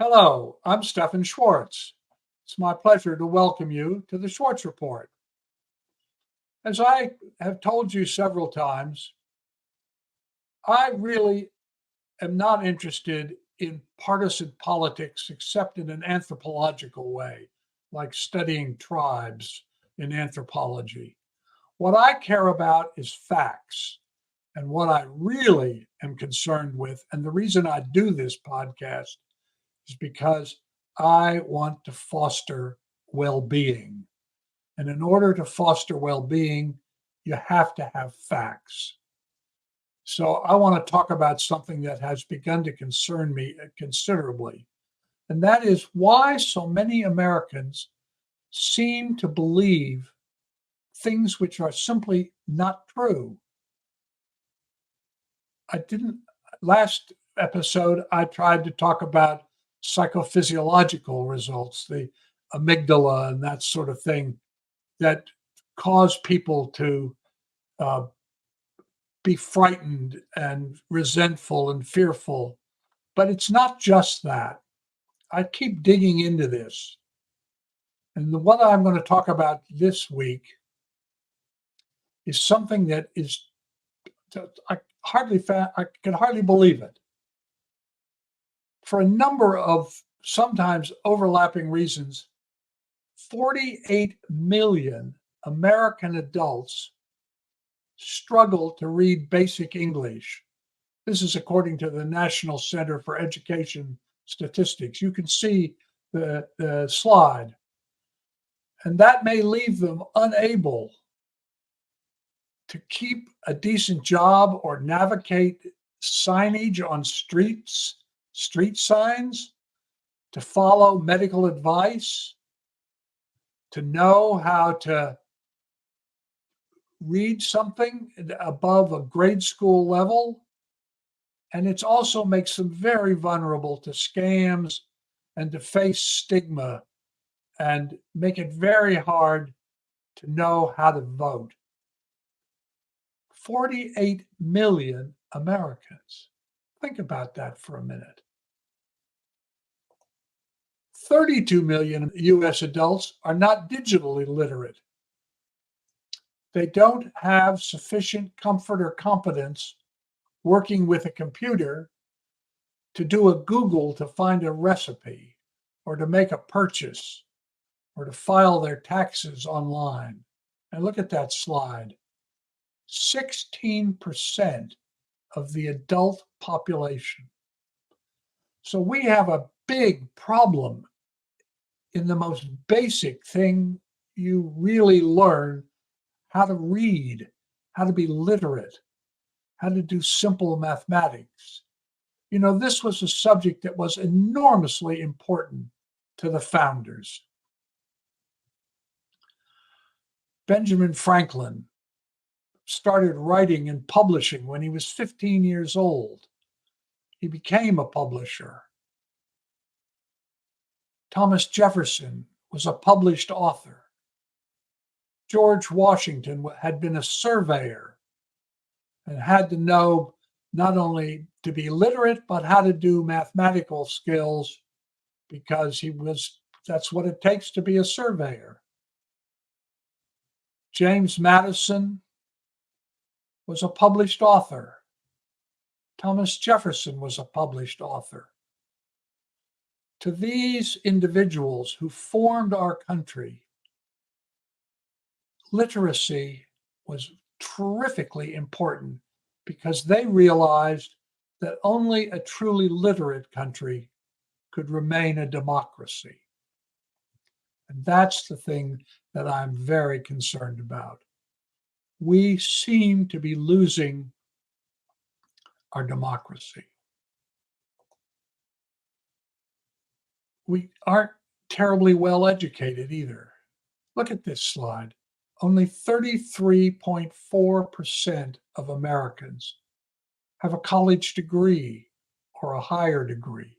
Hello, I'm Stephan Schwartz. It's my pleasure to welcome you to the Schwartz Report. As I have told you several times, I really am not interested in partisan politics except in an anthropological way, like studying tribes in anthropology. What I care about is facts. And what I really am concerned with, and the reason I do this podcast is because I want to foster well being. And in order to foster well being, you have to have facts. So I want to talk about something that has begun to concern me considerably. And that is why so many Americans seem to believe things which are simply not true. Last episode, I tried to talk about psychophysiological results, the amygdala and that sort of thing that cause people to be frightened and resentful and fearful. But it's not just that. I keep digging into this. And the one I'm going to talk about this week is something that is, I can hardly believe it. For a number of sometimes overlapping reasons, 48 million American adults struggle to read basic English. This is according to the National Center for Education Statistics. You can see the slide. And that may leave them unable to keep a decent job or navigate signage on street signs, to follow medical advice, to know how to read something above a grade school level. And it also makes them very vulnerable to scams and to face stigma and make it very hard to know how to vote. 48 million Americans. Think about that for a minute. 32 million US adults are not digitally literate. They don't have sufficient comfort or competence working with a computer to do a Google to find a recipe or to make a purchase or to file their taxes online. And look at that slide. 16% of the adult population. So we have a big problem in the most basic thing you really learn: how to read, how to be literate, how to do simple mathematics. You know, this was a subject that was enormously important to the founders. Benjamin Franklin started writing and publishing when he was 15 years old. He became a publisher. Thomas Jefferson was a published author. George Washington had been a surveyor and had to know not only to be literate, but how to do mathematical skills, because that's what it takes to be a surveyor. James Madison was a published author. Thomas Jefferson was a published author. To these individuals who formed our country, literacy was terrifically important because they realized that only a truly literate country could remain a democracy. And that's the thing that I'm very concerned about. We seem to be losing our democracy. We aren't terribly well educated either. Look at this slide. Only 33.4% of Americans have a college degree or a higher degree.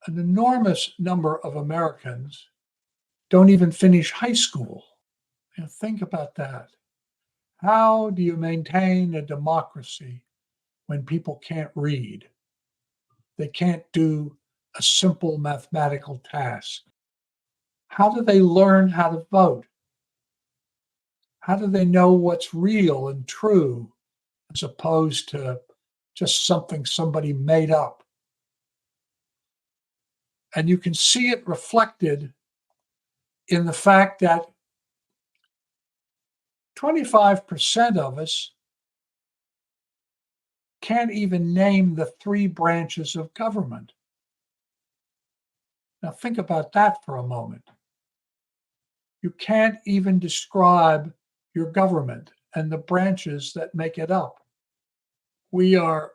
An enormous number of Americans don't even finish high school. Now think about that. How do you maintain a democracy when people can't read? They can't do a simple mathematical task? How do they learn how to vote? How do they know what's real and true as opposed to just something somebody made up? And you can see it reflected in the fact that 25% of us can't even name the three branches of government. Now, think about that for a moment. You can't even describe your government and the branches that make it up. We are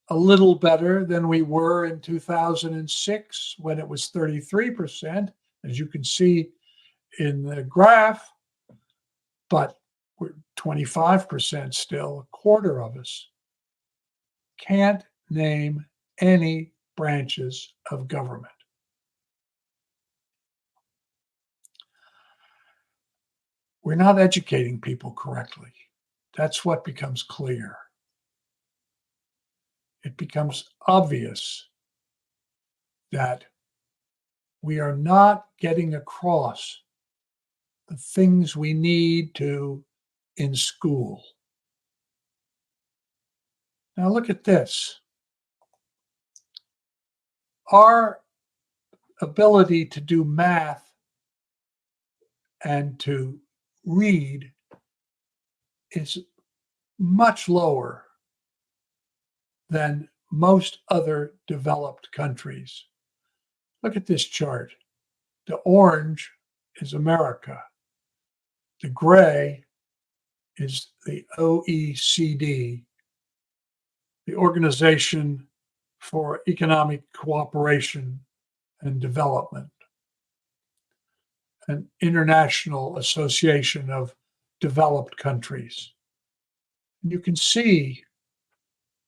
a little better than we were in 2006 when it was 33%, as you can see in the graph, but we're 25% still, a quarter of us can't name any branches of government. We're not educating people correctly. That's what becomes clear. It becomes obvious that we are not getting across the things we need to in school. Now look at this. Our ability to do math and to read is much lower than most other developed countries. Look at this chart. The orange is America. The gray is the OECD, the Organization for Economic Cooperation and Development, an international association of developed countries. And you can see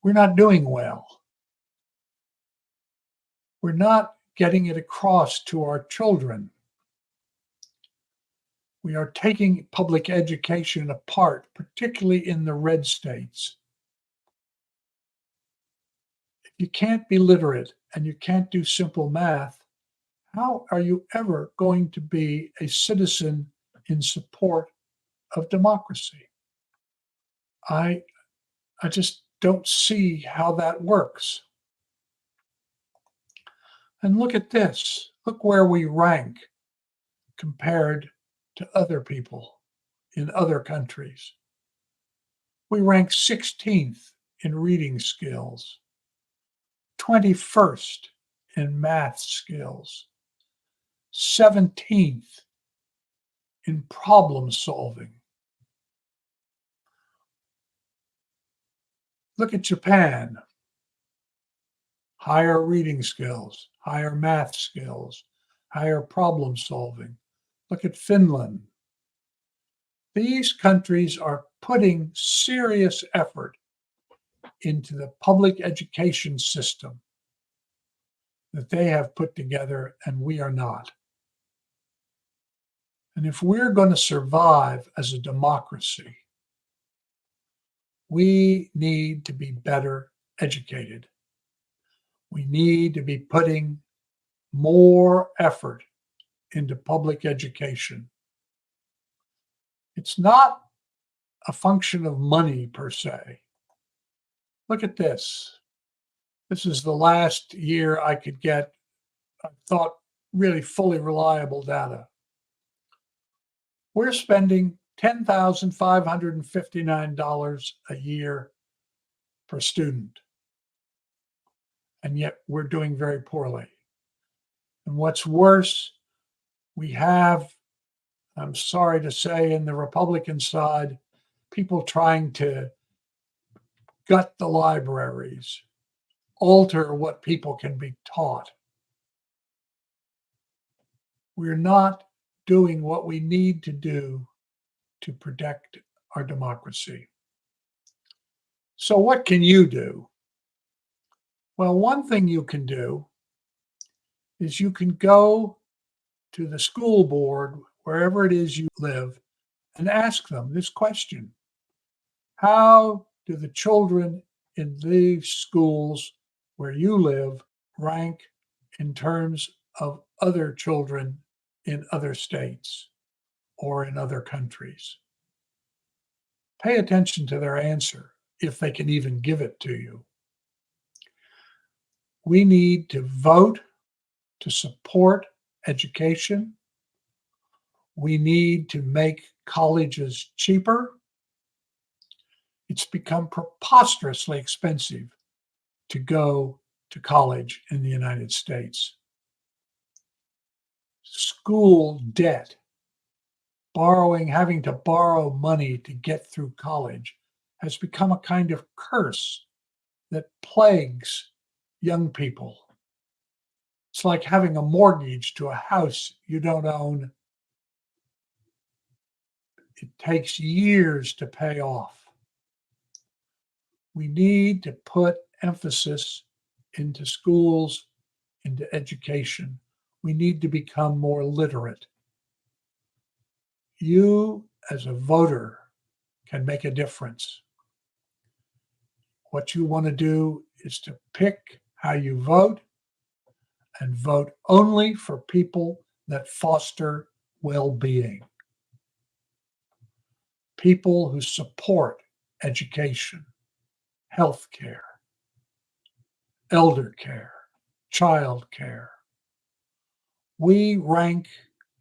we're not doing well. We're not getting it across to our children. We are taking public education apart, particularly in the red states. If you can't be literate and you can't do simple math, how are you ever going to be a citizen in support of democracy? I just don't see how that works. And look at this. Look where we rank compared to other people in other countries. We rank 16th in reading skills, 21st in math skills, 17th in problem solving. Look at Japan. Higher reading skills, higher math skills, higher problem solving. Look at Finland. These countries are putting serious effort into the public education system that they have put together, and we are not. And if we're going to survive as a democracy, we need to be better educated. We need to be putting more effort into public education. It's not a function of money per se. Look at this. This is the last year I could get, I thought, really fully reliable data. We're spending $10,559 a year per student, and yet we're doing very poorly. And what's worse, we have, I'm sorry to say, in the Republican side, people trying to gut the libraries, alter what people can be taught. We're not doing what we need to do to protect our democracy. So what can you do? Well, one thing you can do is you can go to the school board, wherever it is you live, and ask them this question. How do the children in these schools where you live rank in terms of other children in other states or in other countries? Pay attention to their answer, if they can even give it to you. We need to vote to support education. We need to make colleges cheaper. It's become preposterously expensive to go to college in the United States. School debt, having to borrow money to get through college, has become a kind of curse that plagues young people. It's like having a mortgage to a house you don't own. It takes years to pay off. We need to put emphasis into schools, into education. We need to become more literate. You, as a voter, can make a difference. What you want to do is to pick how you vote and vote only for people that foster well-being. People who support education, health care, elder care, child care. We rank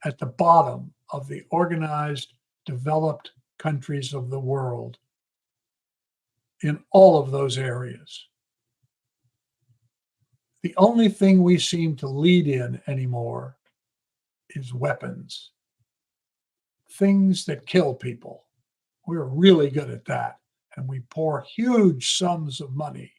at the bottom of the organized, developed countries of the world in all of those areas. The only thing we seem to lead in anymore is weapons, things that kill people. We're really good at that, and we pour huge sums of money.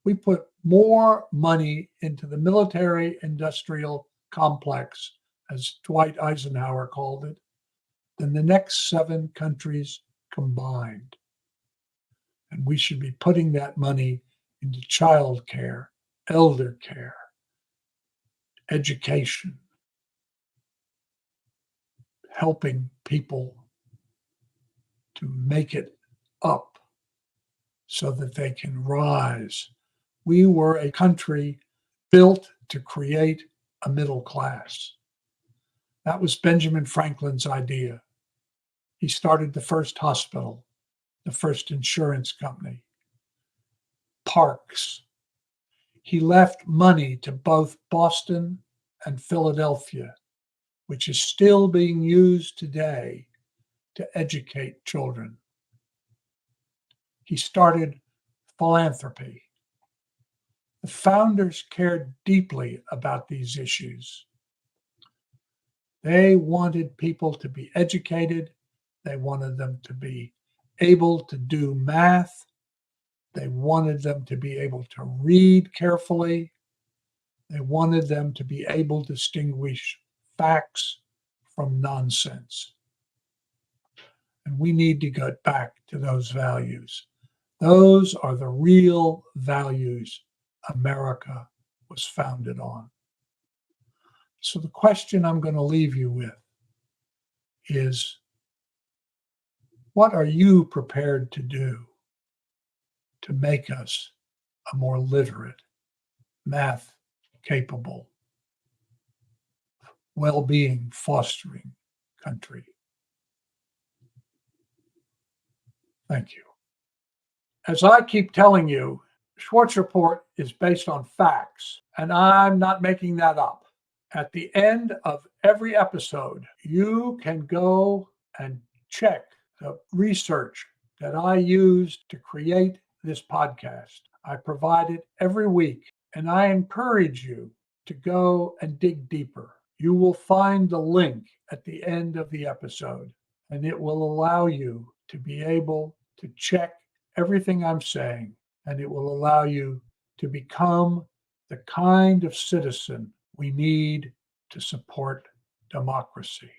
We put more money into the military-industrial complex, as Dwight Eisenhower called it, than the next 7 countries combined. And we should be putting that money into child care, elder care, education, helping people to make it up so that they can rise. We were a country built to create a middle class. That was Benjamin Franklin's idea. He started the first hospital, the first insurance company, parks. He left money to both Boston and Philadelphia, which is still being used today to educate children. He started philanthropy. The founders cared deeply about these issues. They wanted people to be educated. They wanted them to be able to do math. They wanted them to be able to read carefully. They wanted them to be able to distinguish facts from nonsense. And we need to get back to those values. Those are the real values America was founded on. So the question I'm going to leave you with is, what are you prepared to do to make us a more literate, math-capable, well-being fostering country? Thank you. As I keep telling you, Schwartz Report is based on facts, and I'm not making that up. At the end of every episode, you can go and check the research that I used to create this podcast. I provide it every week, and I encourage you to go and dig deeper. You will find the link at the end of the episode, and it will allow you to be able to check everything I'm saying, and it will allow you to become the kind of citizen we need to support democracy.